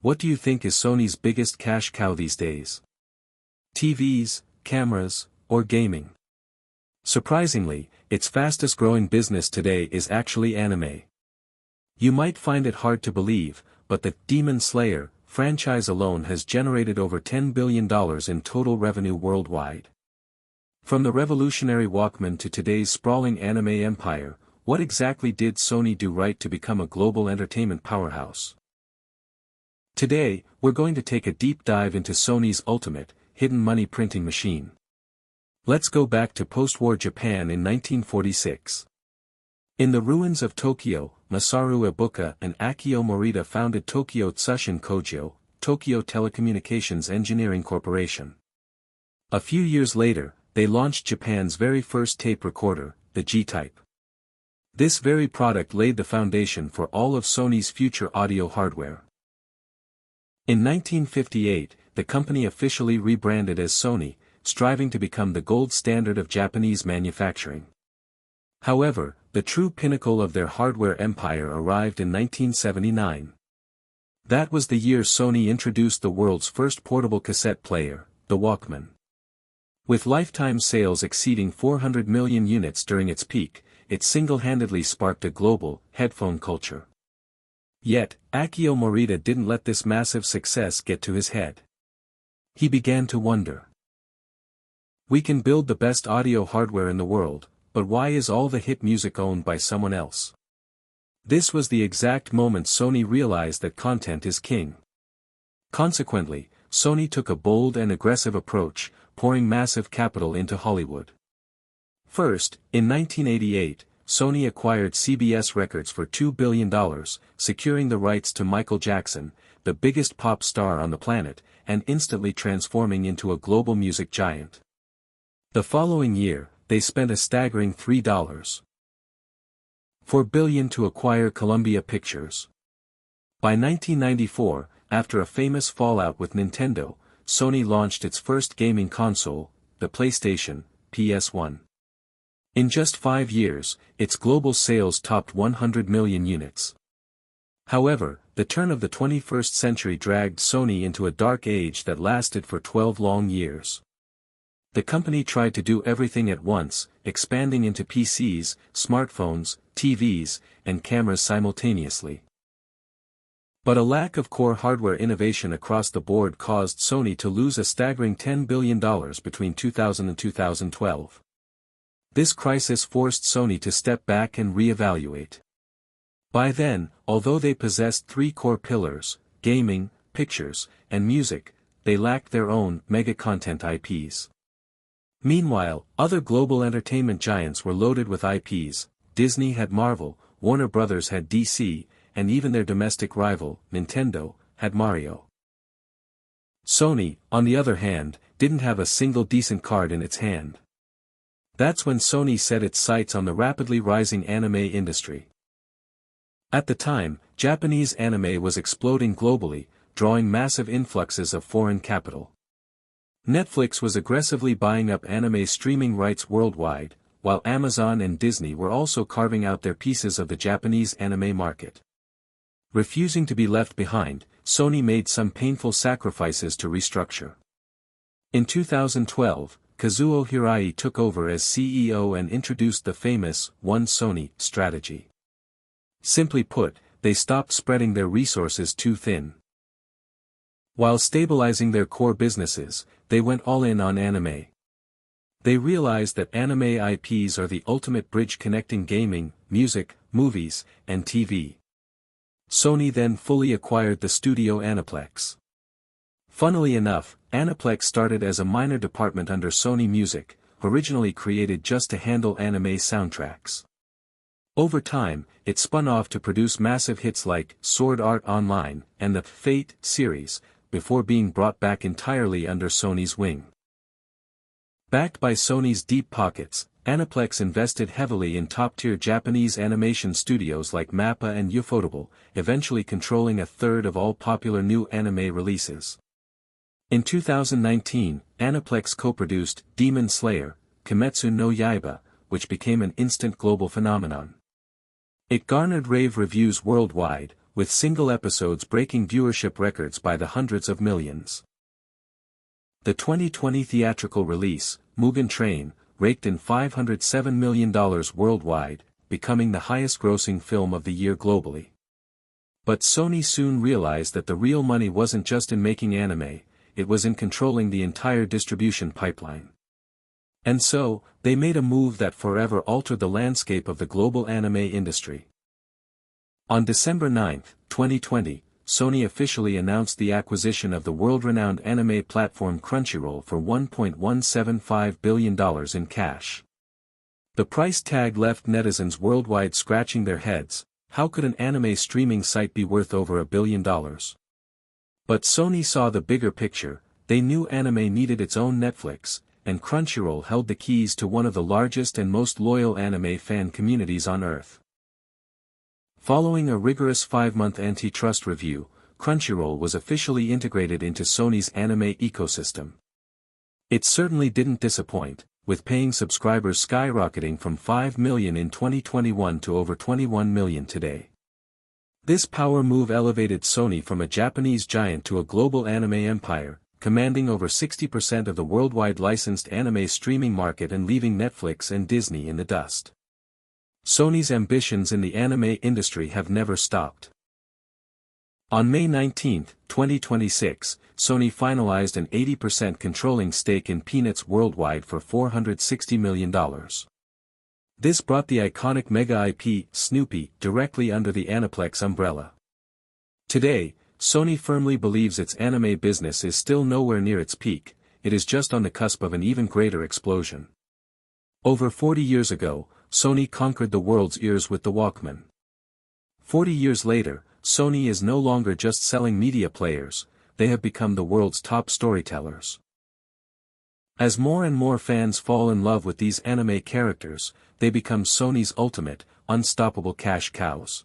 What do you think is Sony's biggest cash cow these days? TVs, cameras, or gaming? Surprisingly, its fastest growing business today is actually anime. You might find it hard to believe, but the Demon Slayer franchise alone has generated over $10 billion in total revenue worldwide. From the revolutionary Walkman to today's sprawling anime empire, what exactly did Sony do right to become a global entertainment powerhouse? Today, we're going to take a deep dive into Sony's ultimate, hidden money printing machine. Let's go back to post-war Japan in 1946. In the ruins of Tokyo, Masaru Ibuka and Akio Morita founded Tokyo Tsushin Kogyo, Tokyo Telecommunications Engineering Corporation. A few years later, they launched Japan's very first tape recorder, the G-Type. This very product laid the foundation for all of Sony's future audio hardware. In 1958, the company officially rebranded as Sony, striving to become the gold standard of Japanese manufacturing. However, the true pinnacle of their hardware empire arrived in 1979. That was the year Sony introduced the world's first portable cassette player, the Walkman. With lifetime sales exceeding 400 million units during its peak, it single-handedly sparked a global headphone culture. Yet, Akio Morita didn't let this massive success get to his head. He began to wonder. We can build the best audio hardware in the world, but why is all the hit music owned by someone else? This was the exact moment Sony realized that content is king. Consequently, Sony took a bold and aggressive approach, pouring massive capital into Hollywood. First, in 1988, Sony acquired CBS Records for $2 billion, securing the rights to Michael Jackson, the biggest pop star on the planet, and instantly transforming into a global music giant. The following year, they spent a staggering $3.4 billion to acquire Columbia Pictures. By 1994, after a famous fallout with Nintendo, Sony launched its first gaming console, the PlayStation, PS1. In just 5 years, its global sales topped 100 million units. However, the turn of the 21st century dragged Sony into a dark age that lasted for 12 long years. The company tried to do everything at once, expanding into PCs, smartphones, TVs, and cameras simultaneously. But a lack of core hardware innovation across the board caused Sony to lose a staggering $10 billion between 2000 and 2012. This crisis forced Sony to step back and reevaluate. By then, although they possessed 3 core pillars, gaming, pictures, and music, they lacked their own mega-content IPs. Meanwhile, other global entertainment giants were loaded with IPs. Disney had Marvel, Warner Bros. Had DC, and even their domestic rival, Nintendo, had Mario. Sony, on the other hand, didn't have a single decent card in its hand. That's when Sony set its sights on the rapidly rising anime industry. At the time, Japanese anime was exploding globally, drawing massive influxes of foreign capital. Netflix was aggressively buying up anime streaming rights worldwide, while Amazon and Disney were also carving out their pieces of the Japanese anime market. Refusing to be left behind, Sony made some painful sacrifices to restructure. In 2012, Kazuo Hirai took over as CEO and introduced the famous One Sony strategy. Simply put, they stopped spreading their resources too thin. While stabilizing their core businesses, they went all in on anime. They realized that anime IPs are the ultimate bridge connecting gaming, music, movies, and TV. Sony then fully acquired the studio Aniplex. Funnily enough, Aniplex started as a minor department under Sony Music, originally created just to handle anime soundtracks. Over time, it spun off to produce massive hits like Sword Art Online and the Fate series, before being brought back entirely under Sony's wing. Backed by Sony's deep pockets, Aniplex invested heavily in top-tier Japanese animation studios like MAPPA and Ufotable, eventually controlling a third of all popular new anime releases. In 2019, Aniplex co-produced Demon Slayer, Kimetsu no Yaiba, which became an instant global phenomenon. It garnered rave reviews worldwide, with single episodes breaking viewership records by the hundreds of millions. The 2020 theatrical release, Mugen Train, raked in $507 million worldwide, becoming the highest-grossing film of the year globally. But Sony soon realized that the real money wasn't just in making anime, it was in controlling the entire distribution pipeline. And so, they made a move that forever altered the landscape of the global anime industry. On December 9, 2020, Sony officially announced the acquisition of the world-renowned anime platform Crunchyroll for $1.175 billion in cash. The price tag left netizens worldwide scratching their heads. How could an anime streaming site be worth over $1 billion? But Sony saw the bigger picture. They knew anime needed its own Netflix, and Crunchyroll held the keys to one of the largest and most loyal anime fan communities on Earth. Following a rigorous 5-month antitrust review, Crunchyroll was officially integrated into Sony's anime ecosystem. It certainly didn't disappoint, with paying subscribers skyrocketing from 5 million in 2021 to over 21 million today. This power move elevated Sony from a Japanese giant to a global anime empire, commanding over 60% of the worldwide licensed anime streaming market and leaving Netflix and Disney in the dust. Sony's ambitions in the anime industry have never stopped. On May 19, 2026, Sony finalized an 80% controlling stake in Peanuts worldwide for $460 million. This brought the iconic mega IP, Snoopy, directly under the Aniplex umbrella. Today, Sony firmly believes its anime business is still nowhere near its peak, it is just on the cusp of an even greater explosion. Over 40 years ago, Sony conquered the world's ears with the Walkman. 40 years later, Sony is no longer just selling media players, they have become the world's top storytellers. As more and more fans fall in love with these anime characters, they become Sony's ultimate, unstoppable cash cows.